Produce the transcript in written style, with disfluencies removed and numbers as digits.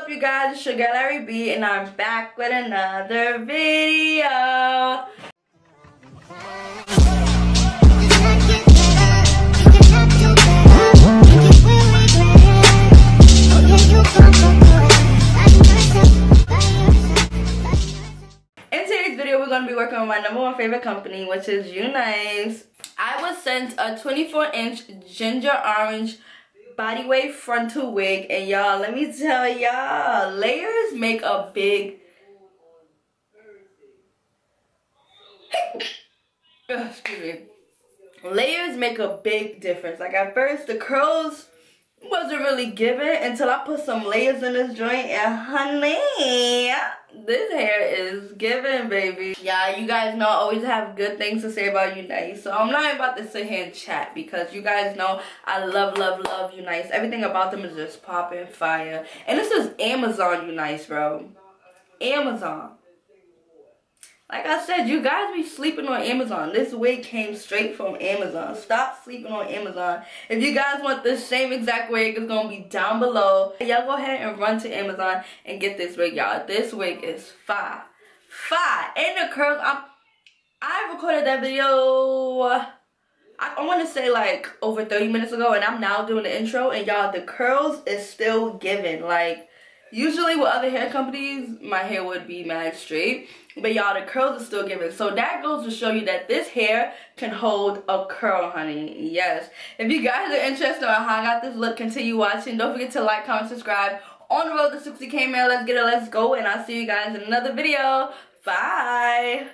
up, you guys? It's your girl ARIE, and I'm back with another video. In today's video, we're going to be working with my #1 favorite company, which is Unice. I was sent a 24-inch ginger orange body wave frontal wig, and y'all, let me tell y'all, layers make a big excuse me, layers make a big difference. Like, at first the curls wasn't really given until I put some layers in this joint, and honey, this hair is giving, baby. Yeah, you guys know I always have good things to say about Unice, so I'm not about to sit here and chat because you guys know I love Unice. Everything about them is just popping fire. And this is Amazon Unice, bro. Amazon. Like I said, you guys be sleeping on Amazon. This wig came straight from Amazon. Stop sleeping on Amazon. If you guys want this same exact wig, it's going to be down below. Y'all go ahead and run to Amazon and get this wig, y'all. This wig is fire. Fire. And the curls, I recorded that video, I want to say like over 30 minutes ago, and I'm now doing the intro. And y'all, the curls is still giving. Like, usually with other hair companies, my hair would be mad straight. But y'all, the curls are still giving. So that goes to show you that this hair can hold a curl, honey. Yes. If you guys are interested on how I got this look, continue watching. Don't forget to like, comment, subscribe. On the road to 60K, man. Let's get it. Let's go. And I'll see you guys in another video. Bye.